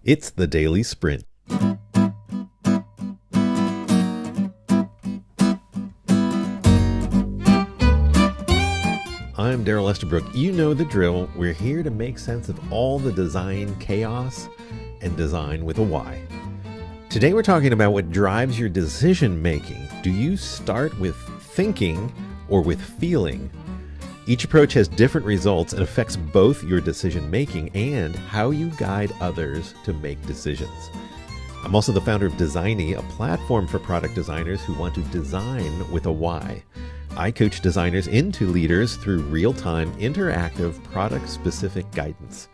It's the Daily Sprint. I'm Daryl Estabrook. You know the drill. We're here to make sense of all the design chaos and design with a Y. Today we're talking about what drives your decision making. Do you start with thinking or with feeling? Each approach has different results and affects both your decision making and how you guide others to make decisions. I'm also the founder of Designy, a platform for product designers who want to design with a Y. I coach designers into leaders through real-time, interactive, product-specific guidance.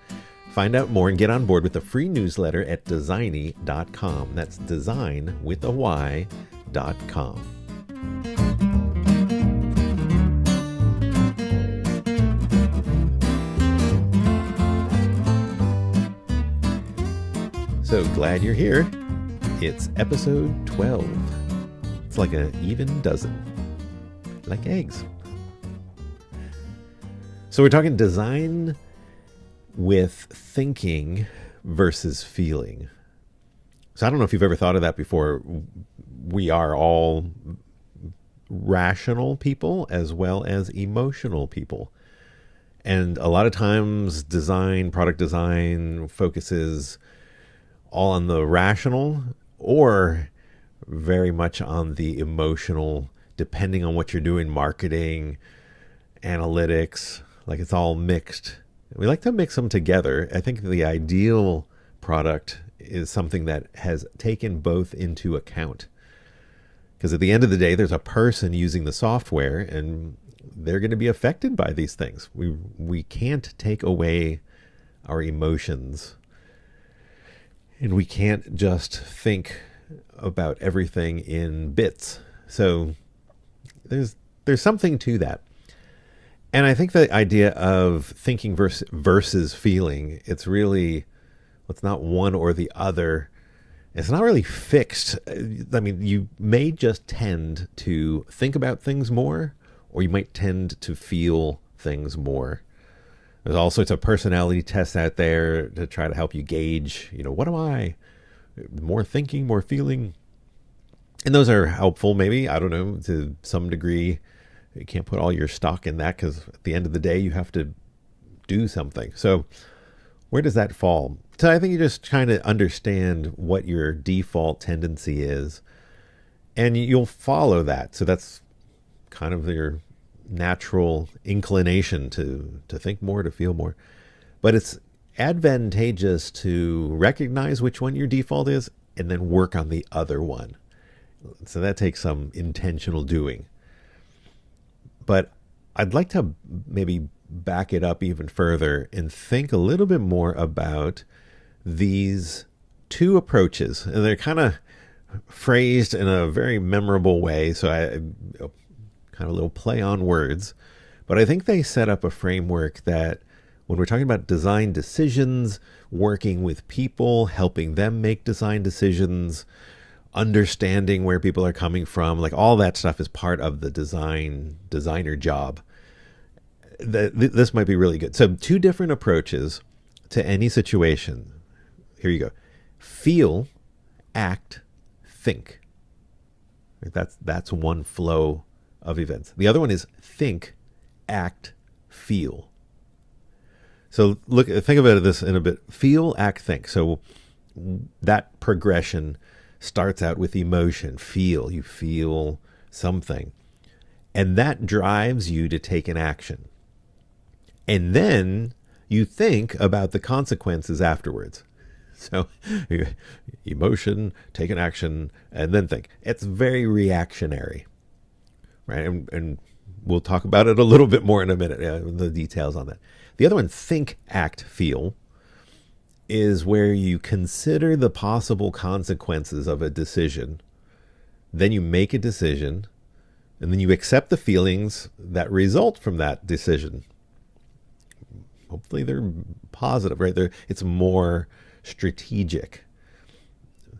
Find out more and get on board with a free newsletter at designy.com. That's design with a Y.com. So glad you're here. It's episode 12. It's like an even dozen. Like eggs. So we're talking design with thinking versus feeling. So I don't know if you've ever thought of that before. We are all rational people as well as emotional people. And a lot of times product design focuses all on the rational or very much on the emotional, depending on what you're doing, marketing, analytics, like it's all mixed. We like to mix them together. I think the ideal product is something that has taken both into account. Because at the end of the day, there's a person using the software and they're going to be affected by these things. We can't take away our emotions. And we can't just think about everything in bits. So there's something to that. And I think the idea of thinking versus feeling, it's not one or the other. It's not really fixed. I mean, you may just tend to think about things more, or you might tend to feel things more. There's all sorts of personality tests out there to try to help you gauge, what am I? More thinking, more feeling. And those are helpful, maybe, I don't know, to some degree. You can't put all your stock in that because at the end of the day, you have to do something. So where does that fall? So I think you just trying to understand what your default tendency is, and you'll follow that. So that's kind of your natural inclination to think more, to feel more. But it's advantageous to recognize which one your default is and then work on the other one. So that takes some intentional doing. But I'd like to maybe back it up even further and think a little bit more about these two approaches. And they're kind of phrased in a very memorable way. So kind of a little play on words, but I think they set up a framework that when we're talking about design decisions, working with people, helping them make design decisions, understanding where people are coming from, like all that stuff is part of the designer job. This might be really good. So 2 different approaches to any situation. Here you go. Feel, act, think. That's one flow of events. The other one is think, act, feel. So think about this in a bit. Feel, act, think. So that progression starts out with emotion. You feel something. And that drives you to take an action. And then you think about the consequences afterwards. So emotion, take an action, and then think. It's very reactionary. Right, and we'll talk about it a little bit more in a minute, the details on that. The other one, think, act, feel, is where you consider the possible consequences of a decision. Then you make a decision, and then you accept the feelings that result from that decision. Hopefully they're positive, right? It's more strategic.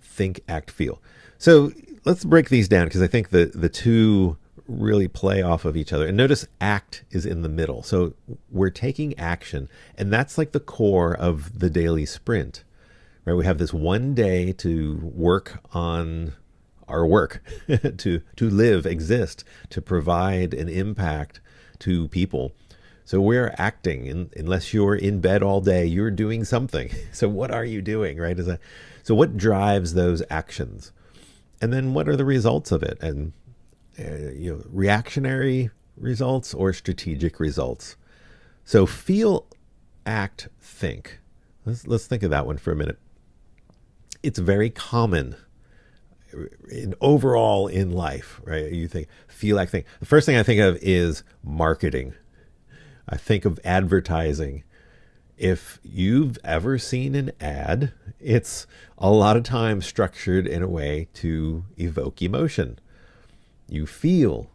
Think, act, feel. So let's break these down because I think the two really play off of each other. And notice act is in the middle. So we're taking action, and that's like the core of the daily sprint. right? We have this one day to work on our work, to live, exist, to provide an impact to people. So we're acting, unless you're in bed all day, you're doing something. So what are you doing, right? So what drives those actions? And then what are the results of it? And reactionary results or strategic results. So feel, act, think. Let's think of that one for a minute. It's very common overall in life, right? You think, feel, act, think. The first thing I think of is marketing. I think of advertising. If you've ever seen an ad, it's a lot of times structured in a way to evoke emotion. You feel,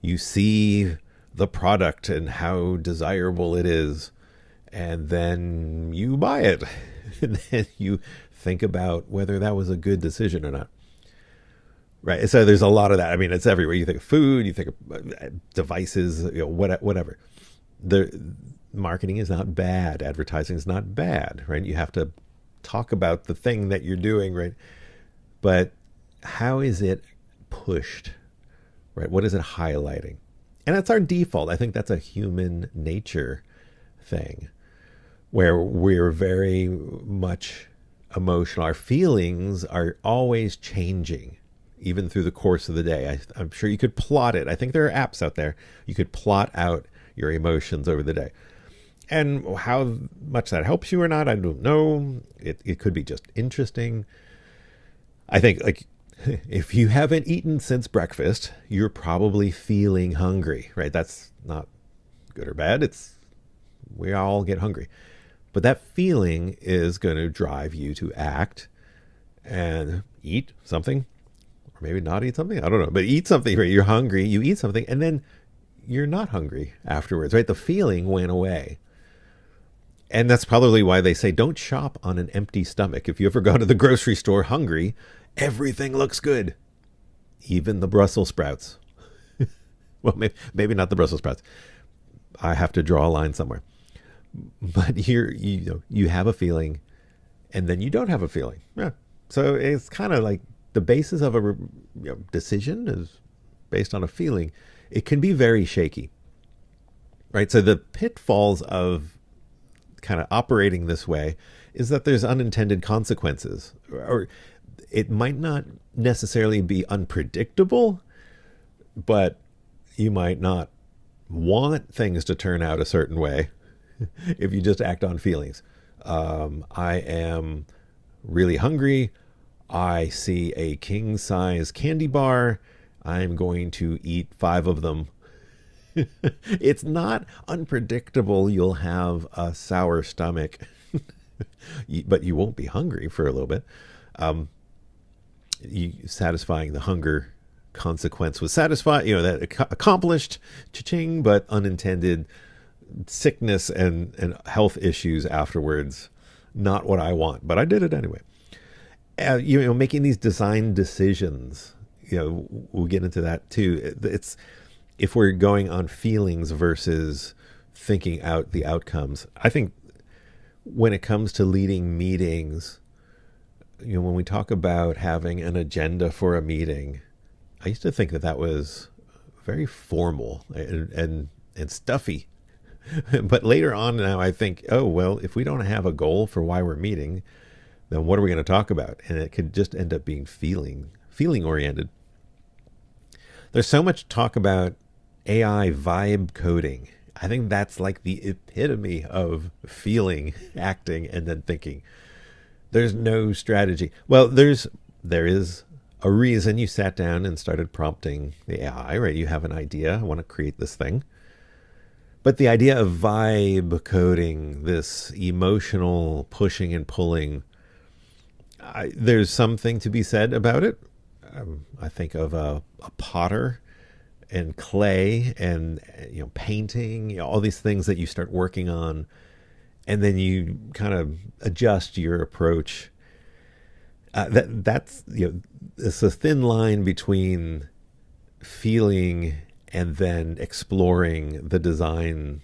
you see the product and how desirable it is, and then you buy it. And then you think about whether that was a good decision or not. Right. So there's a lot of that. I mean, it's everywhere. You think of food, you think of devices, whatever. The marketing is not bad. Advertising is not bad, right? You have to talk about the thing that you're doing, right? But how is it pushed, right? What is it highlighting? And that's our default. I think that's a human nature thing where we're very much emotional. Our feelings are always changing, even through the course of the day. I'm sure you could plot it. I think there are apps out there. You could plot out your emotions over the day. And how much that helps you or not, I don't know. It could be just interesting. I think, like, if you haven't eaten since breakfast, you're probably feeling hungry, right? That's not good or bad. We all get hungry. But that feeling is going to drive you to act and eat something, or maybe not eat something. I don't know, but eat something, right? You're hungry, you eat something, and then you're not hungry afterwards, right? The feeling went away. And that's probably why they say don't shop on an empty stomach. If you ever go to the grocery store hungry, everything looks good, even the Brussels sprouts. Well, maybe not the Brussels sprouts. I have to draw a line somewhere. But here, you have a feeling, and then you don't have a feeling. Yeah. So it's kind of like the basis of a decision is based on a feeling. It can be very shaky, right? So the pitfalls of kind of operating this way is that there's unintended consequences, or it might not necessarily be unpredictable, but you might not want things to turn out a certain way if you just act on feelings. I am really hungry. I see a king size candy bar. I'm going to eat 5 of them. It's not unpredictable. You'll have a sour stomach, but you won't be hungry for a little bit. Satisfying the hunger consequence was satisfied, that accomplished, cha-ching, but unintended sickness and health issues afterwards. Not what I want, but I did it anyway. Making these design decisions, we'll get into that too. It's, if we're going on feelings versus thinking out the outcomes, I think when it comes to leading meetings, when we talk about having an agenda for a meeting, I used to think that was very formal and stuffy. But later on now I think, oh, well, if we don't have a goal for why we're meeting, then what are we going to talk about? And it could just end up being feeling oriented. There's so much talk about AI vibe coding. I think that's like the epitome of feeling, acting, and then thinking. There's no strategy. Well, there is a reason you sat down and started prompting the AI, right? You have an idea. I want to create this thing. But the idea of vibe coding, this emotional pushing and pulling, there's something to be said about it. I think of a potter and clay and painting, all these things that you start working on, and then you kind of adjust your approach. That's it's a thin line between feeling and then exploring the design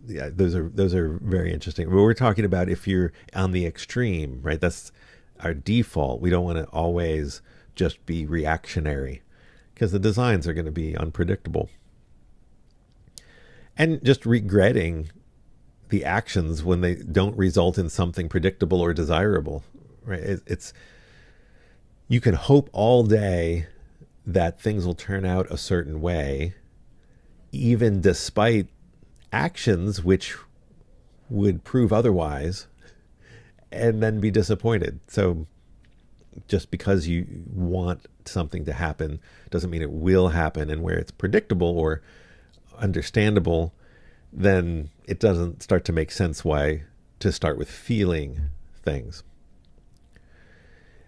Yeah, those are very interesting. But we're talking about if you're on the extreme, right? That's our default. We don't want to always just be reactionary because the designs are going to be unpredictable. And just regretting the actions when they don't result in something predictable or desirable, right? It's you can hope all day that things will turn out a certain way, even despite actions which would prove otherwise, and then be disappointed. So just because you want something to happen doesn't mean it will happen. And where it's predictable or understandable, then it doesn't start to make sense why to start with feeling things.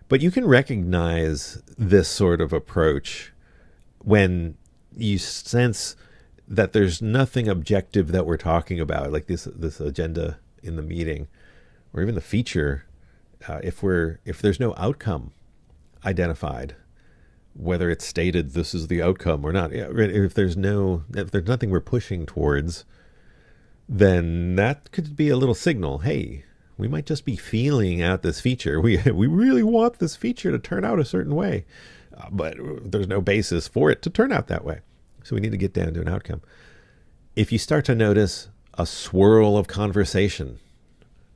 But you can recognize this sort of approach when you sense that there's nothing objective that we're talking about, like this agenda in the meeting, or even the feature. If there's no outcome identified, whether it's stated this is the outcome or not, if there's nothing we're pushing towards, then that could be a little signal. Hey, we might just be feeling out this feature. We really want this feature to turn out a certain way, but there's no basis for it to turn out that way. So we need to get down to an outcome. If you start to notice a swirl of conversation,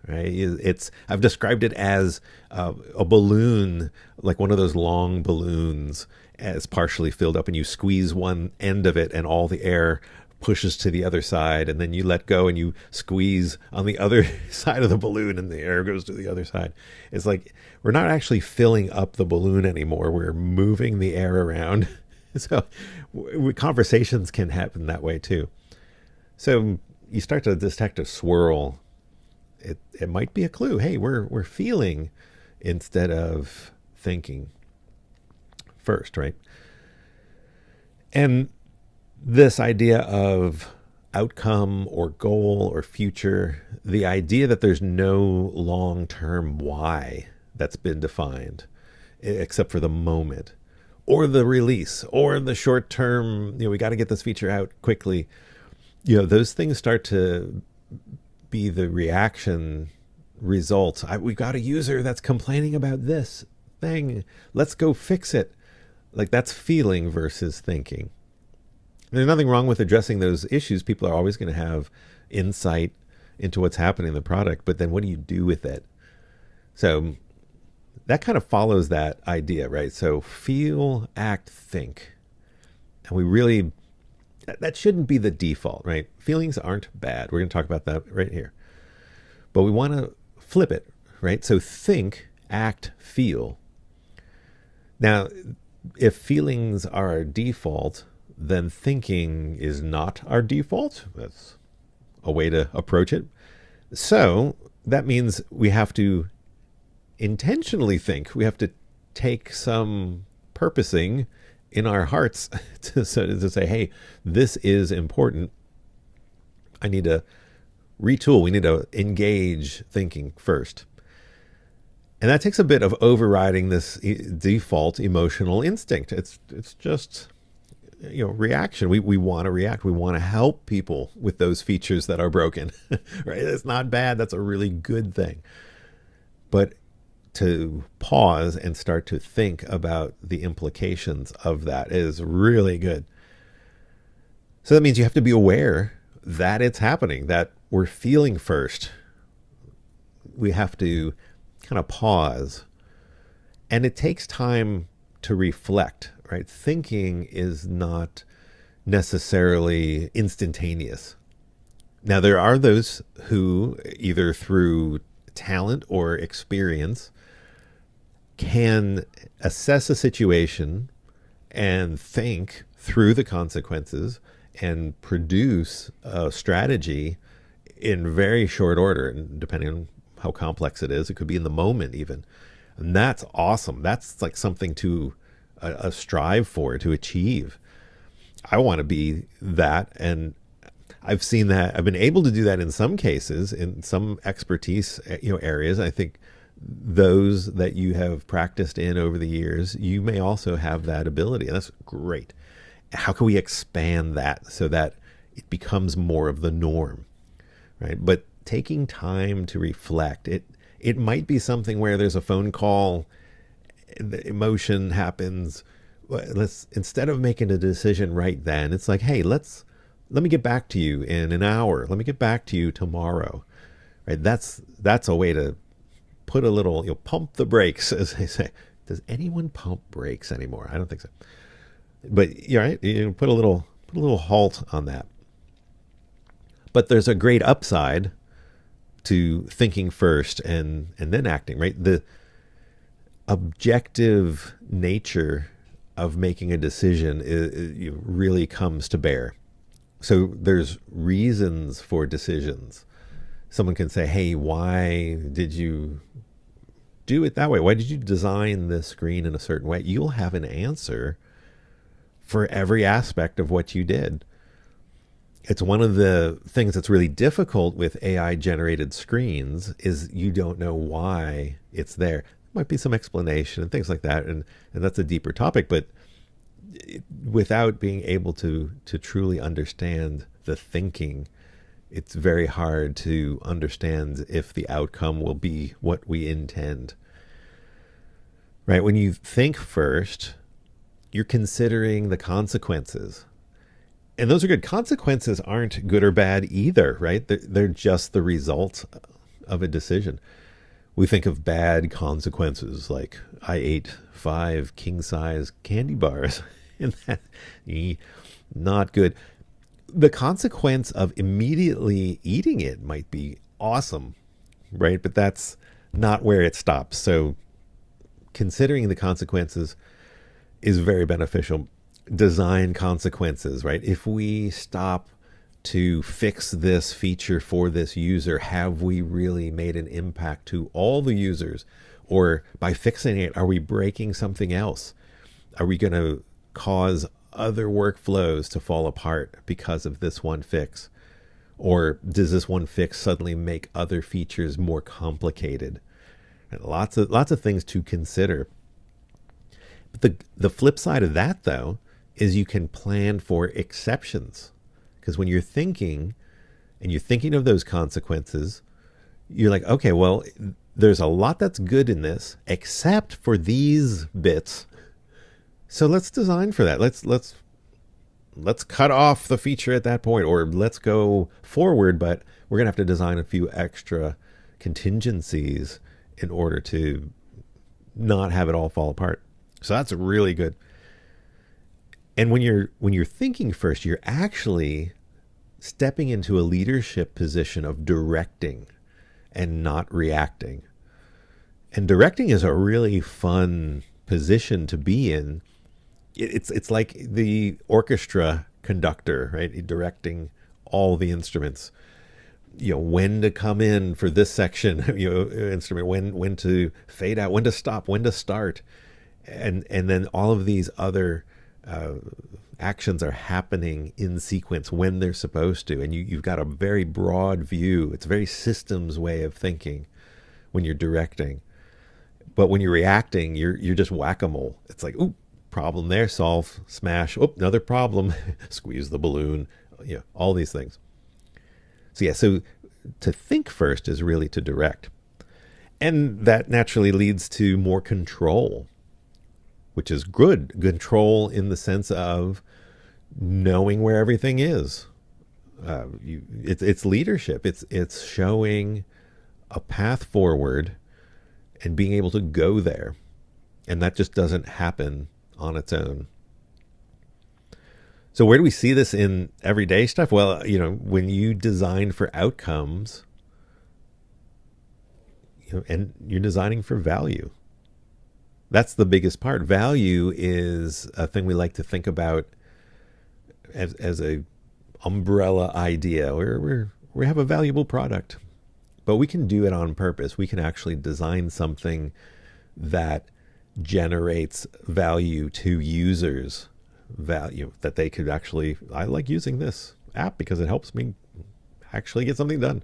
right? I've described it as a balloon, like one of those long balloons, as partially filled up, and you squeeze one end of it, and all the air pushes to the other side, and then you let go and you squeeze on the other side of the balloon, and the air goes to the other side. It's like we're not actually filling up the balloon anymore. We're moving the air around. So conversations can happen that way too. So you start to detect a swirl. It might be a clue. Hey, we're feeling instead of thinking first, right? And this idea of outcome or goal or future, the idea that there's no long-term why that's been defined, except for the moment, or the release, or the short-term, we got to get this feature out quickly. Those things start to be the reaction results. We've got a user that's complaining about this thing. Let's go fix it. Like, that's feeling versus thinking. There's nothing wrong with addressing those issues. People are always going to have insight into what's happening in the product, but then what do you do with it? So that kind of follows that idea, right? So feel, act, think. And that shouldn't be the default, right? Feelings aren't bad. We're going to talk about that right here. But we want to flip it, right? So think, act, feel. Now, if feelings are our default, then thinking is not our default. That's a way to approach it. So that means we have to intentionally think. We have to take some purposing in our hearts to say, hey, this is important. I need to retool. We need to engage thinking first. And that takes a bit of overriding this default emotional instinct. It's just reaction. We want to react. We want to help people with those features that are broken, right? It's not bad. That's a really good thing. But to pause and start to think about the implications of that is really good. So that means you have to be aware that it's happening, that we're feeling first. We have to kind of pause. And it takes time to reflect, right? Thinking is not necessarily instantaneous. Now, there are those who, either through talent or experience, can assess a situation and think through the consequences and produce a strategy in very short order. And depending on how complex it is, it could be in the moment even. And that's awesome. That's like something to strive for, to achieve. I want to be that. And I've seen that. I've been able to do that in some cases, in some expertise areas. I think those that you have practiced in over the years, you may also have that ability. And that's great. How can we expand that so that it becomes more of the norm? right? But taking time to reflect, it might be something where there's a phone call, the emotion happens. Let's, instead of making a decision right then, it's like, hey, let me get back to you in an hour. Let me get back to you tomorrow. Right? That's a way to put a little, pump the brakes, as they say. Does anyone pump brakes anymore? I don't think so. But you're right. Put a little halt on that. But there's a great upside to thinking first and then acting. Right? The objective nature of making a decision really comes to bear. So there's reasons for decisions. Someone can say, hey, why did you do it that way? Why did you design this screen in a certain way? You'll have an answer for every aspect of what you did. It's one of the things that's really difficult with AI generated screens is you don't know why it's there. There might be some explanation and things like that, and that's a deeper topic, but without being able to truly understand the thinking, it's very hard to understand if the outcome will be what we intend. Right? When you think first, you're considering the consequences. And those are good. Consequences aren't good or bad either, right? They're just the result of a decision. We think of bad consequences like I ate 5 king-size candy bars. And that, not good. The consequence of immediately eating it might be awesome, right? But that's not where it stops. So considering the consequences is very beneficial. Design consequences, right? If we stop to fix this feature for this user, have we really made an impact to all the users? Or by fixing it, are we breaking something else? Are we going to cause other workflows to fall apart because of this one fix? Or does this one fix suddenly make other features more complicated? And lots of things to consider. But the flip side of that, though, is you can plan for exceptions. Because when you're thinking of those consequences, you're like, okay, well, there's a lot that's good in this, except for these bits. So let's design for that. Let's cut off the feature at that point, or let's go forward, but we're gonna have to design a few extra contingencies in order to not have it all fall apart. So that's really good. And when you're thinking first, you're actually stepping into a leadership position of directing and not reacting. And directing is a really fun position to be in. It's like the orchestra conductor, right? Directing all the instruments. When to come in for this section, instrument, when to fade out, when to stop, when to start. And then all of these other actions are happening in sequence when they're supposed to. And you've got a very broad view. It's a very systems way of thinking when you're directing. But when you're reacting, you're just whack-a-mole. It's like, ooh, problem there, solve, smash. Oh, another problem, squeeze the balloon. All these things. So to think first is really to direct. And that naturally leads to more control, which is good. Control in the sense of knowing where everything is. It's leadership. It's showing a path forward and being able to go there. And that just doesn't happen on its own. So where do we see this in everyday stuff? Well, when you design for outcomes, and you're designing for value. That's the biggest part. Value is a thing we like to think about as a umbrella idea. We have a valuable product, but we can do it on purpose. We can actually design something that generates value to users, value that they could actually, I like using this app because it helps me actually get something done.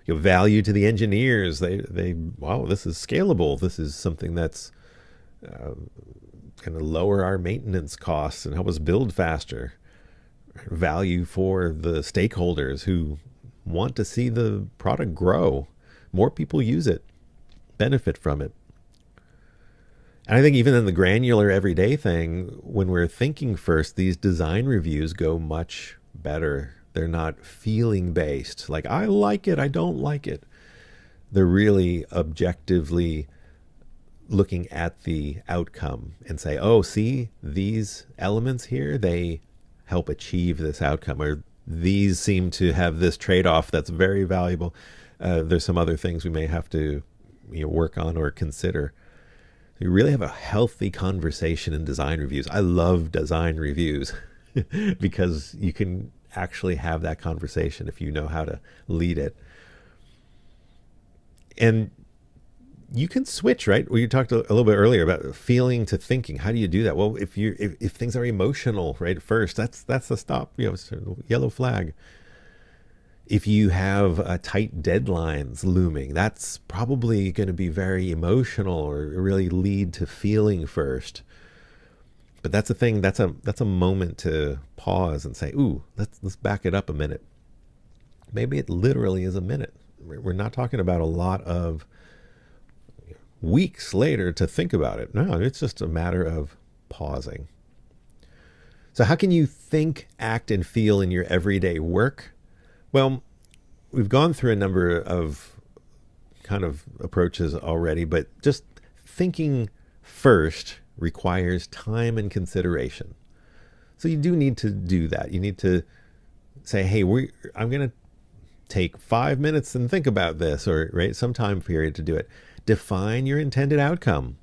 Value to the engineers. They wow, this is scalable. This is something that's going to lower our maintenance costs and help us build faster. Value for the stakeholders who want to see the product grow, more people use it, benefit from it. And I think even in the granular everyday thing, when we're thinking first, these design reviews go much better. They're not feeling based, like I like it, I don't like it. They're really objectively looking at the outcome and say, oh, see, these elements here, they help achieve this outcome, or these seem to have this trade-off that's very valuable. There's some other things we may have to work on or consider. You really have a healthy conversation in design reviews. I love design reviews because you can actually have that conversation if you know how to lead it. And you can switch, right? We talked a little bit earlier about feeling to thinking. How do you do that? Well, if things are emotional, right, first, that's the stop, yellow flag. If you have tight deadlines looming, that's probably going to be very emotional or really lead to feeling first. But that's a thing. That's a moment to pause and say, "Ooh, let's back it up a minute." Maybe it literally is a minute. We're not talking about a lot of weeks later to think about it. No, it's just a matter of pausing. So how can you think, act, and feel in your everyday work? Well, we've gone through a number of kind of approaches already, but just thinking first requires time and consideration. So you do need to do that. You need to say, hey, I'm going to take 5 minutes and think about this, or right, some time period to do it. Define your intended outcome.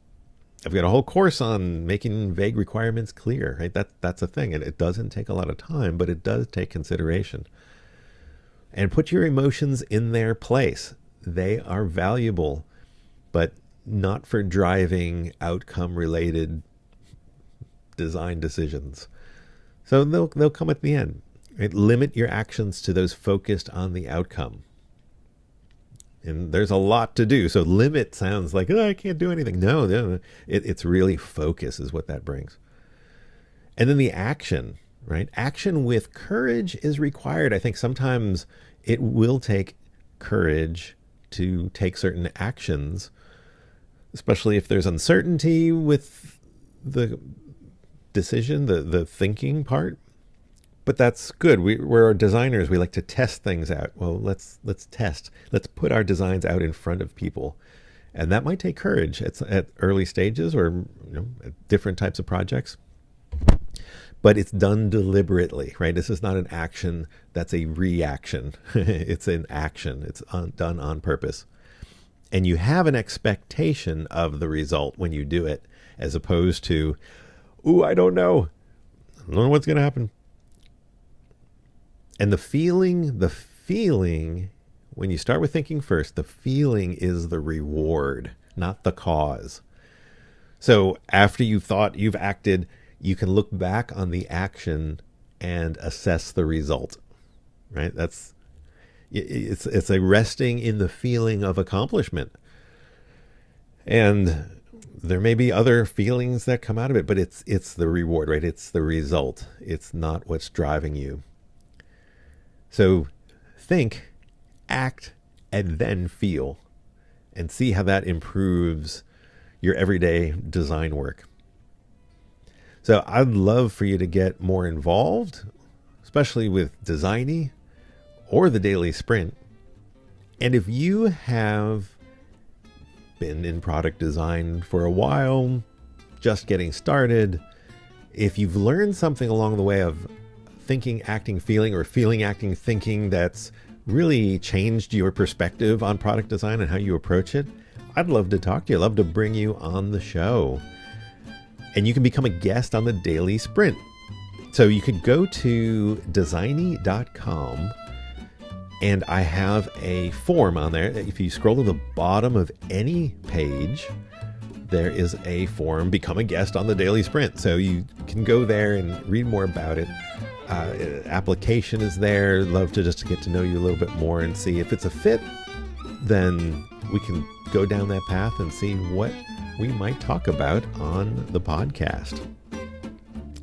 I've got a whole course on making vague requirements clear, right? That's a thing. And it doesn't take a lot of time, but it does take consideration. And put your emotions in their place. They are valuable, but not for driving outcome-related design decisions. So they'll come at the end. Right? Limit your actions to those focused on the outcome. And there's a lot to do. So limit sounds like, oh, I can't do anything. No. It's really focus is what that brings. And then the action, right? Action with courage is required. I think sometimes it will take courage to take certain actions, especially if there's uncertainty with the decision, the thinking part. But that's good. We're designers. We like to test things out. Well, let's test. Let's put our designs out in front of people. And that might take courage at early stages or at different types of projects. But it's done deliberately, right? This is not an action that's a reaction. It's an action. It's done on purpose. And you have an expectation of the result when you do it, as opposed to, ooh, I don't know what's going to happen. And the feeling, when you start with thinking first, the feeling is the reward, not the cause. So after you've thought, you've acted, you can look back on the action and assess the result, right? It's a resting in the feeling of accomplishment. And there may be other feelings that come out of it, but it's the reward, right? It's the result. It's not what's driving you. So think, act, and then feel, and see how that improves your everyday design work. So I'd love for you to get more involved, especially with Designy or the Daily Sprint. And if you have been in product design for a while, just getting started, if you've learned something along the way of thinking, acting, feeling, or feeling, acting, thinking that's really changed your perspective on product design and how you approach it, I'd love to talk to you. I'd love to bring you on the show. And you can become a guest on the Daily Sprint. So you could go to designy.com, and I have a form on there. If you scroll to the bottom of any page, there is a form, become a guest on the Daily Sprint. So you can go there and read more about it. Application is there. Love to just get to know you a little bit more and see if it's a fit. Then we can go down that path and see what we might talk about on the podcast.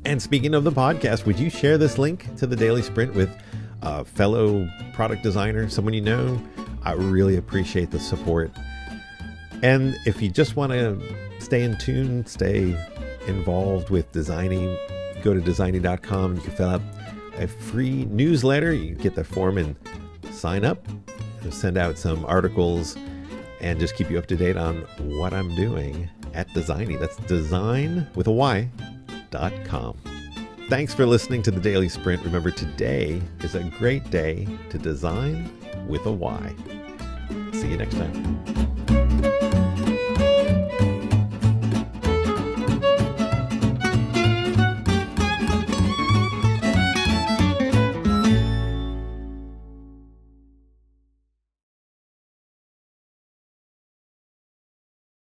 And speaking of the podcast, would you share this link to the Daily Sprint with a fellow product designer, someone you know, I really appreciate the support. And if you just want to stay in tune, stay involved with designing, go to designing.com. You can fill out a free newsletter. You can get the form and sign up. I'll send out some articles and just keep you up to date on what I'm doing at Designing. That's design.com. Thanks for listening to the Daily Sprint. Remember, today is a great day to design with a Y. See you next time.